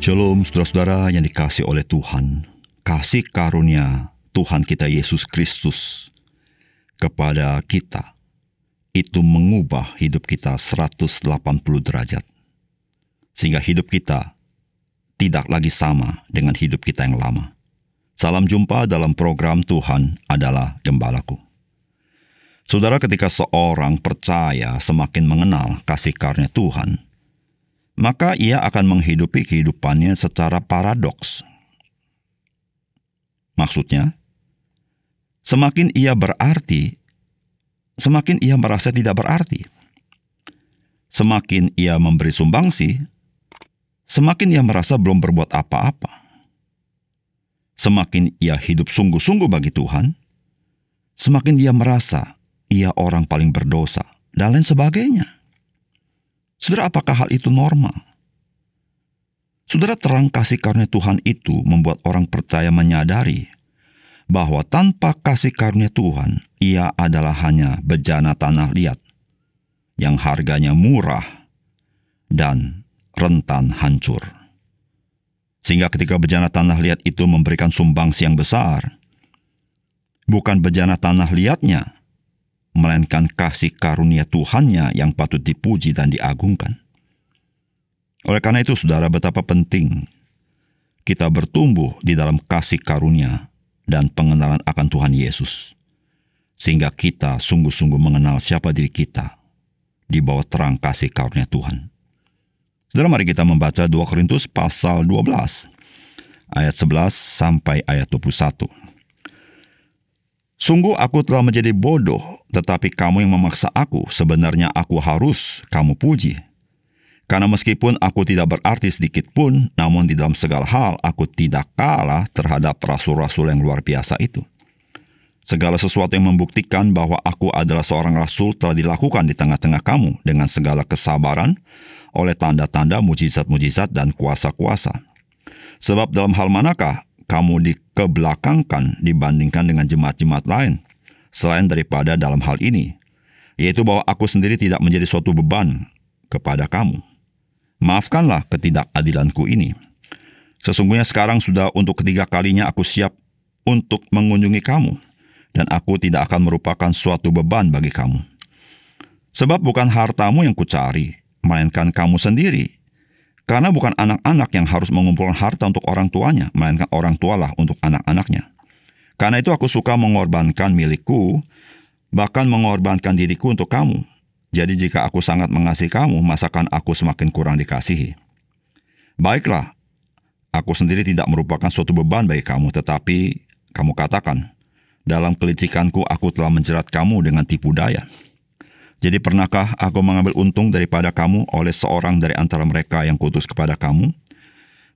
Shalom saudara-saudara yang dikasihi oleh Tuhan. Kasih karunia Tuhan kita Yesus Kristus kepada kita itu mengubah hidup kita 180 derajat. Sehingga hidup kita tidak lagi sama dengan hidup kita yang lama. Salam jumpa dalam program Tuhan adalah Gembalaku. Saudara, ketika seorang percaya semakin mengenal kasih karunia Tuhan, maka ia akan menghidupi kehidupannya secara paradoks. Maksudnya, semakin ia berarti, semakin ia merasa tidak berarti. Semakin ia memberi sumbangsi, semakin ia merasa belum berbuat apa-apa. Semakin ia hidup sungguh-sungguh bagi Tuhan, semakin ia merasa ia orang paling berdosa, dan lain sebagainya. Saudara, apakah hal itu normal? Saudara, terang kasih karunia Tuhan itu membuat orang percaya menyadari bahwa tanpa kasih karunia Tuhan, ia adalah hanya bejana tanah liat yang harganya murah dan rentan hancur. Sehingga ketika bejana tanah liat itu memberikan sumbangsi yang besar, bukan bejana tanah liatnya, melainkan kasih karunia Tuhannya yang patut dipuji dan diagungkan. Oleh karena itu, saudara, betapa penting kita bertumbuh di dalam kasih karunia dan pengenalan akan Tuhan Yesus, sehingga kita sungguh-sungguh mengenal siapa diri kita di bawah terang kasih karunia Tuhan. Saudara, mari kita membaca 2 Korintus pasal 12, ayat 11 sampai ayat 21. Sungguh aku telah menjadi bodoh, tetapi kamu yang memaksa aku, sebenarnya aku harus kamu puji. Karena meskipun aku tidak berarti sedikit pun, namun di dalam segala hal aku tidak kalah terhadap rasul-rasul yang luar biasa itu. Segala sesuatu yang membuktikan bahwa aku adalah seorang rasul telah dilakukan di tengah-tengah kamu dengan segala kesabaran oleh tanda-tanda, mujizat-mujizat, dan kuasa-kuasa. Sebab dalam hal manakah kamu dikebelakangkan dibandingkan dengan jemaat-jemaat lain, selain daripada dalam hal ini, yaitu bahwa aku sendiri tidak menjadi suatu beban kepada kamu. Maafkanlah ketidakadilanku ini. Sesungguhnya sekarang sudah untuk ketiga kalinya aku siap untuk mengunjungi kamu, dan aku tidak akan merupakan suatu beban bagi kamu. Sebab bukan hartamu yang kucari, melainkan kamu sendiri. Karena bukan anak-anak yang harus mengumpulkan harta untuk orang tuanya, melainkan orang tualah untuk anak-anaknya. Karena itu aku suka mengorbankan milikku, bahkan mengorbankan diriku untuk kamu. Jadi jika aku sangat mengasihi kamu, masakan aku semakin kurang dikasihi? Baiklah, aku sendiri tidak merupakan suatu beban bagi kamu, tetapi kamu katakan, dalam kelicikanku aku telah menjerat kamu dengan tipu daya. Jadi pernahkah aku mengambil untung daripada kamu oleh seorang dari antara mereka yang kuutus kepada kamu?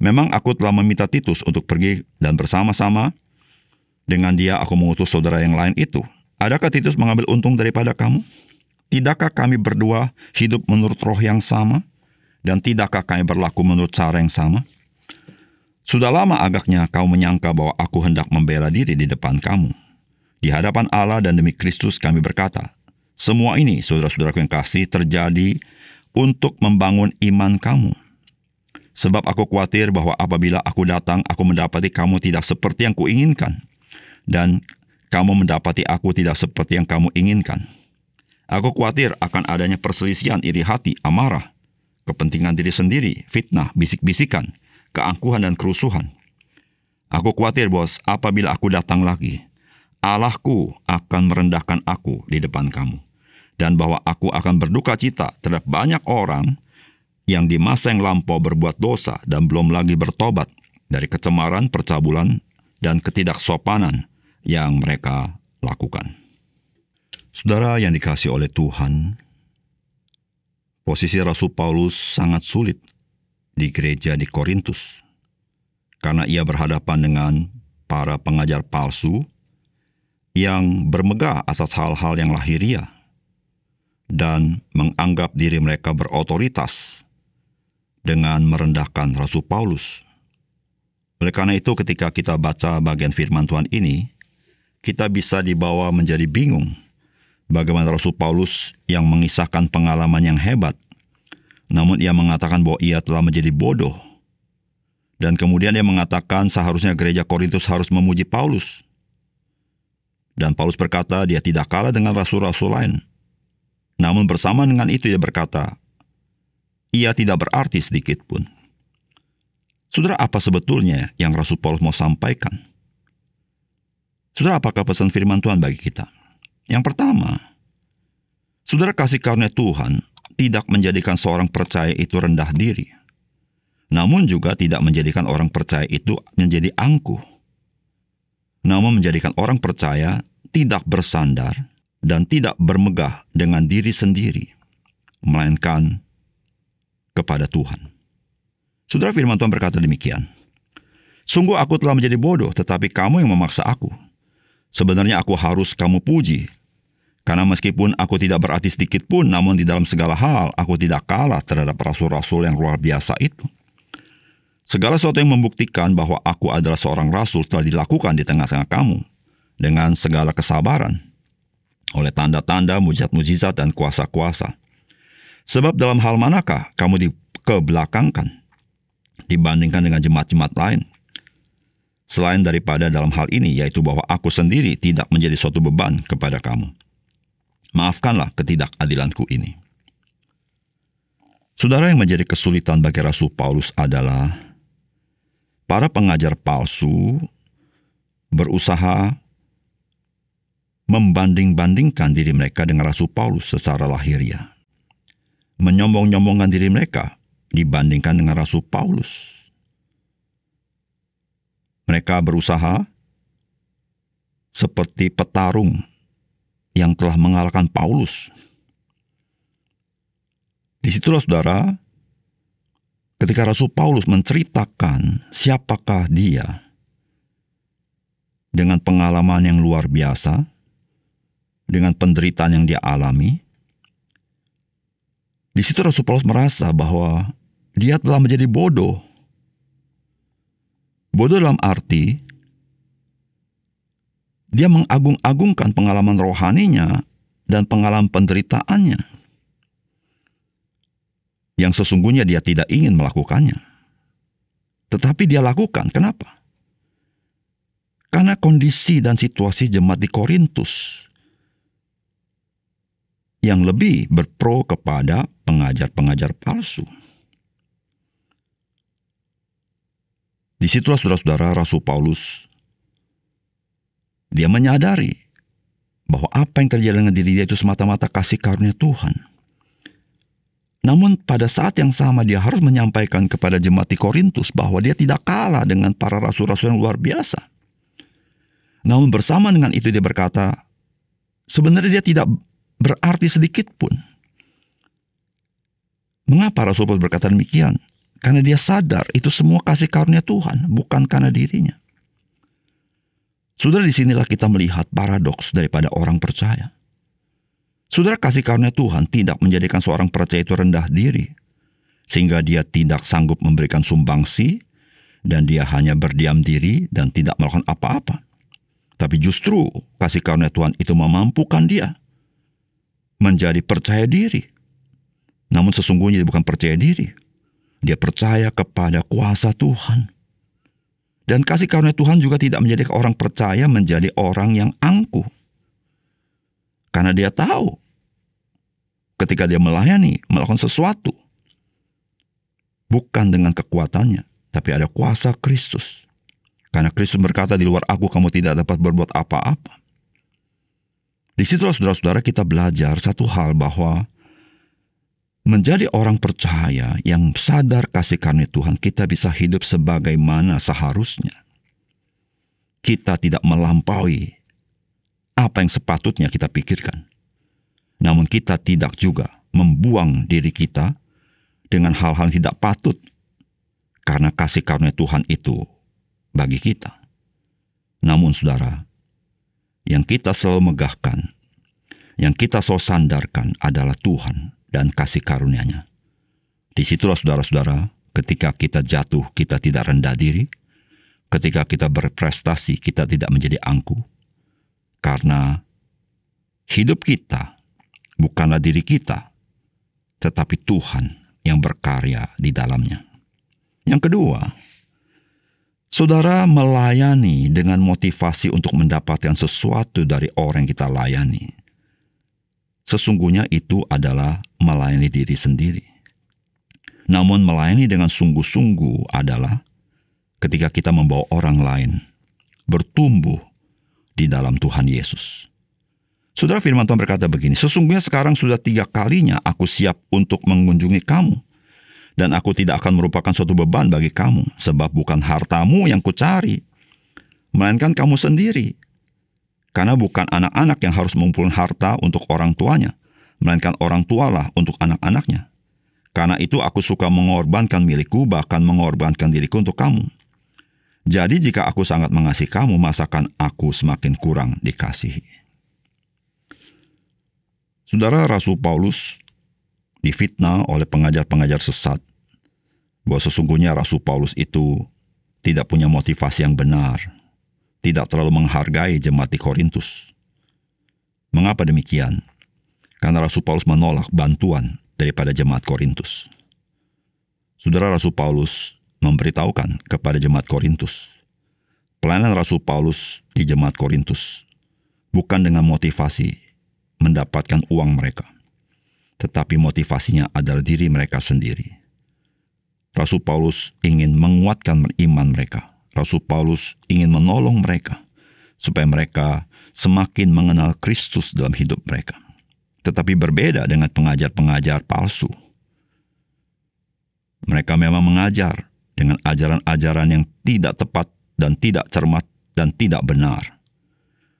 Memang aku telah meminta Titus untuk pergi dan bersama-sama dengan dia aku mengutus saudara yang lain itu. Adakah Titus mengambil untung daripada kamu? Tidakkah kami berdua hidup menurut roh yang sama? Dan tidakkah kami berlaku menurut cara yang sama? Sudah lama agaknya kau menyangka bahwa aku hendak membela diri di depan kamu. Di hadapan Allah dan demi Kristus kami berkata, semua ini, saudara-saudaraku yang kasih, terjadi untuk membangun iman kamu. Sebab aku khawatir bahwa apabila aku datang, aku mendapati kamu tidak seperti yang kuinginkan, dan kamu mendapati aku tidak seperti yang kamu inginkan. Aku khawatir akan adanya perselisihan, iri hati, amarah, kepentingan diri sendiri, fitnah, bisik-bisikan, keangkuhan dan kerusuhan. Aku khawatir, bos, apabila aku datang lagi, Allahku akan merendahkan aku di depan kamu. Dan bahwa aku akan berduka cita terhadap banyak orang yang di masa yang lampau berbuat dosa dan belum lagi bertobat dari kecemaran, percabulan, dan ketidaksopanan yang mereka lakukan. Saudara yang dikasihi oleh Tuhan, posisi Rasul Paulus sangat sulit di gereja di Korintus, karena ia berhadapan dengan para pengajar palsu yang bermegah atas hal-hal yang lahiriah, dan menganggap diri mereka berotoritas dengan merendahkan Rasul Paulus. Oleh karena itu, ketika kita baca bagian firman Tuhan ini, kita bisa dibawa menjadi bingung bagaimana Rasul Paulus yang mengisahkan pengalaman yang hebat, namun ia mengatakan bahwa ia telah menjadi bodoh. Dan kemudian dia mengatakan seharusnya gereja Korintus harus memuji Paulus. Dan Paulus berkata dia tidak kalah dengan rasul-rasul lain. Namun bersama dengan itu dia berkata, ia tidak berarti sedikit pun. Saudara, apa sebetulnya yang Rasul Paulus mau sampaikan? Saudara, apakah pesan firman Tuhan bagi kita? Yang pertama, saudara, kasih karunia Tuhan tidak menjadikan seorang percaya itu rendah diri. Namun juga tidak menjadikan orang percaya itu menjadi angkuh. Namun menjadikan orang percaya tidak bersandar dan tidak bermegah dengan diri sendiri, melainkan kepada Tuhan. Saudara, firman Tuhan berkata demikian. Sungguh aku telah menjadi bodoh, tetapi kamu yang memaksa aku. Sebenarnya aku harus kamu puji. Karena meskipun aku tidak berarti sedikit pun, namun di dalam segala hal aku tidak kalah terhadap rasul-rasul yang luar biasa itu. Segala sesuatu yang membuktikan bahwa aku adalah seorang rasul telah dilakukan di tengah-tengah kamu dengan segala kesabaran, oleh tanda-tanda, mujizat-mujizat, dan kuasa-kuasa. Sebab dalam hal manakah kamu dikebelakangkan dibandingkan dengan jemaat-jemaat lain? Selain daripada dalam hal ini, yaitu bahwa aku sendiri tidak menjadi suatu beban kepada kamu. Maafkanlah ketidakadilanku ini. Saudara, yang menjadi kesulitan bagi Rasul Paulus adalah para pengajar palsu berusaha membanding-bandingkan diri mereka dengan Rasul Paulus secara lahiriah. Menyombong-nyombongkan diri mereka dibandingkan dengan Rasul Paulus. Mereka berusaha seperti petarung yang telah mengalahkan Paulus. Disitulah saudara, ketika Rasul Paulus menceritakan siapakah dia dengan pengalaman yang luar biasa, dengan penderitaan yang dia alami, di situ Rasul Paulus merasa bahwa dia telah menjadi bodoh. Bodoh dalam arti dia mengagung-agungkan pengalaman rohaninya dan pengalaman penderitaannya, yang sesungguhnya dia tidak ingin melakukannya. Tetapi dia lakukan. Kenapa? Karena kondisi dan situasi jemaat di Korintus yang lebih berpro kepada pengajar-pengajar palsu. Disitulah saudara-saudara Rasul Paulus, dia menyadari bahwa apa yang terjadi dengan diri dia itu semata-mata kasih karunia Tuhan. Namun pada saat yang sama dia harus menyampaikan kepada jemaat di Korintus bahwa dia tidak kalah dengan para rasul-rasul yang luar biasa. Namun bersama dengan itu dia berkata, sebenarnya dia tidak berarti sedikit pun. Mengapa Rasul Paulus berkata demikian? Karena dia sadar itu semua kasih karunia Tuhan, bukan karena dirinya. Saudara, disinilah kita melihat paradoks daripada orang percaya. Saudara, kasih karunia Tuhan tidak menjadikan seorang percaya itu rendah diri, sehingga dia tidak sanggup memberikan sumbangsi, dan dia hanya berdiam diri dan tidak melakukan apa-apa. Tapi justru kasih karunia Tuhan itu memampukan dia menjadi percaya diri. Namun sesungguhnya dia bukan percaya diri. Dia percaya kepada kuasa Tuhan. Dan kasih karunia Tuhan juga tidak menjadikan orang percaya menjadi orang yang angkuh. Karena dia tahu ketika dia melayani, melakukan sesuatu, bukan dengan kekuatannya, tapi ada kuasa Kristus. Karena Kristus berkata, di luar aku kamu tidak dapat berbuat apa-apa. Di situlah saudara-saudara kita belajar satu hal, bahwa menjadi orang percaya yang sadar kasih karunia Tuhan, kita bisa hidup sebagaimana seharusnya. Kita tidak melampaui apa yang sepatutnya kita pikirkan. Namun kita tidak juga membuang diri kita dengan hal-hal yang tidak patut, karena kasih karunia Tuhan itu bagi kita. Namun saudara, yang kita selalu megahkan, yang kita selalu sandarkan adalah Tuhan dan kasih karunia-Nya. Disitulah saudara-saudara, ketika kita jatuh, kita tidak rendah diri. Ketika kita berprestasi, kita tidak menjadi angkuh. Karena hidup kita bukanlah diri kita, tetapi Tuhan yang berkarya di dalamnya. Yang kedua, Saudara, melayani dengan motivasi untuk mendapatkan sesuatu dari orang yang kita layani, sesungguhnya itu adalah melayani diri sendiri. Namun melayani dengan sungguh-sungguh adalah ketika kita membawa orang lain bertumbuh di dalam Tuhan Yesus. Saudara, firman Tuhan berkata begini, sesungguhnya sekarang sudah 3 kalinya aku siap untuk mengunjungi kamu, dan aku tidak akan merupakan suatu beban bagi kamu, sebab bukan hartamu yang kucari, melainkan kamu sendiri. Karena bukan anak-anak yang harus mengumpulkan harta untuk orang tuanya, melainkan orang tualah untuk anak-anaknya. Karena itu aku suka mengorbankan milikku, bahkan mengorbankan diriku untuk kamu. Jadi jika aku sangat mengasihi kamu, masakan aku semakin kurang dikasihi? Saudara, Rasul Paulus difitnah oleh pengajar-pengajar sesat bahwa sesungguhnya Rasul Paulus itu tidak punya motivasi yang benar, tidak terlalu menghargai jemaat di Korintus. Mengapa demikian? Karena Rasul Paulus menolak bantuan daripada jemaat Korintus. Saudara, Rasul Paulus memberitahukan kepada jemaat Korintus, pelayanan Rasul Paulus di jemaat Korintus bukan dengan motivasi mendapatkan uang mereka, tetapi motivasinya adalah diri mereka sendiri. Rasul Paulus ingin menguatkan iman mereka. Rasul Paulus ingin menolong mereka supaya mereka semakin mengenal Kristus dalam hidup mereka. Tetapi berbeda dengan pengajar-pengajar palsu. Mereka memang mengajar dengan ajaran-ajaran yang tidak tepat dan tidak cermat dan tidak benar.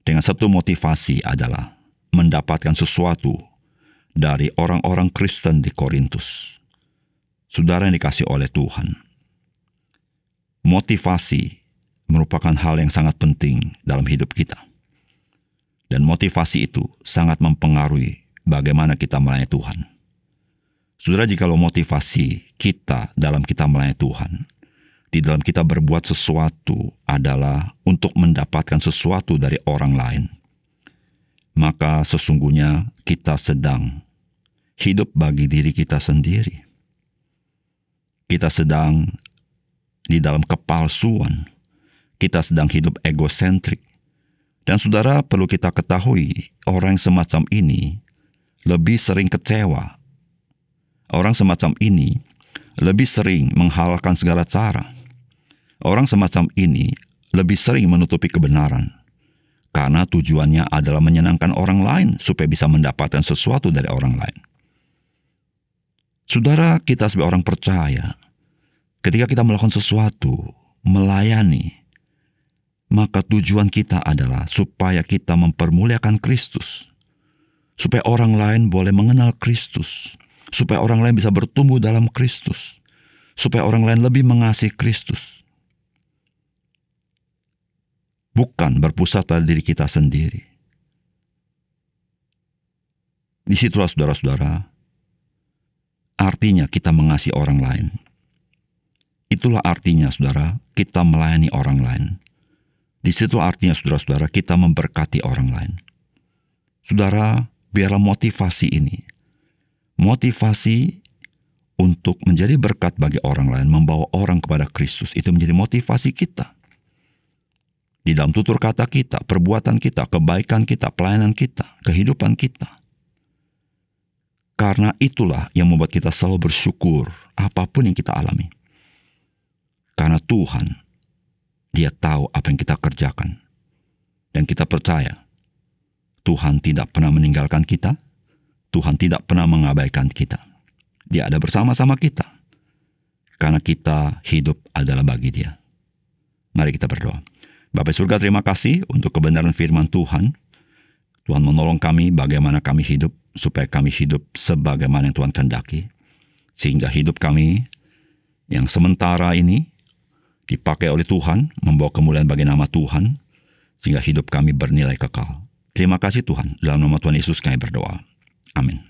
Dengan satu motivasi adalah mendapatkan sesuatu dari orang-orang Kristen di Korintus. Saudara yang dikasihi oleh Tuhan, motivasi merupakan hal yang sangat penting dalam hidup kita. Dan motivasi itu sangat mempengaruhi bagaimana kita melayani Tuhan. Saudara, jikalau motivasi kita dalam kita melayani Tuhan, di dalam kita berbuat sesuatu adalah untuk mendapatkan sesuatu dari orang lain, maka sesungguhnya kita sedang hidup bagi diri kita sendiri. Kita sedang di dalam kepalsuan. Kita sedang hidup egosentrik. Dan saudara, perlu kita ketahui, orang semacam ini lebih sering kecewa. Orang semacam ini lebih sering menghalalkan segala cara. Orang semacam ini lebih sering menutupi kebenaran. Karena tujuannya adalah menyenangkan orang lain supaya bisa mendapatkan sesuatu dari orang lain. Saudara, kita sebagai orang percaya, ketika kita melakukan sesuatu, melayani, maka tujuan kita adalah supaya kita mempermuliakan Kristus. Supaya orang lain boleh mengenal Kristus. Supaya orang lain bisa bertumbuh dalam Kristus. Supaya orang lain lebih mengasihi Kristus. Bukan berpusat pada diri kita sendiri. Disitulah saudara-saudara, artinya kita mengasihi orang lain. Itulah artinya, saudara, kita melayani orang lain. Disitulah artinya, saudara-saudara, kita memberkati orang lain. Saudara, biarlah motivasi ini, motivasi untuk menjadi berkat bagi orang lain, membawa orang kepada Kristus, itu menjadi motivasi kita. Di dalam tutur kata kita, perbuatan kita, kebaikan kita, pelayanan kita, kehidupan kita. Karena itulah yang membuat kita selalu bersyukur apapun yang kita alami. Karena Tuhan, Dia tahu apa yang kita kerjakan. Dan kita percaya, Tuhan tidak pernah meninggalkan kita, Tuhan tidak pernah mengabaikan kita. Dia ada bersama-sama kita. Karena kita hidup adalah bagi Dia. Mari kita berdoa. Bapa surga, terima kasih untuk kebenaran firman Tuhan. Tuhan menolong kami bagaimana kami hidup, supaya kami hidup sebagaimana yang Tuhan kehendaki. Sehingga hidup kami yang sementara ini dipakai oleh Tuhan, membawa kemuliaan bagi nama Tuhan, sehingga hidup kami bernilai kekal. Terima kasih Tuhan, dalam nama Tuhan Yesus kami berdoa. Amin.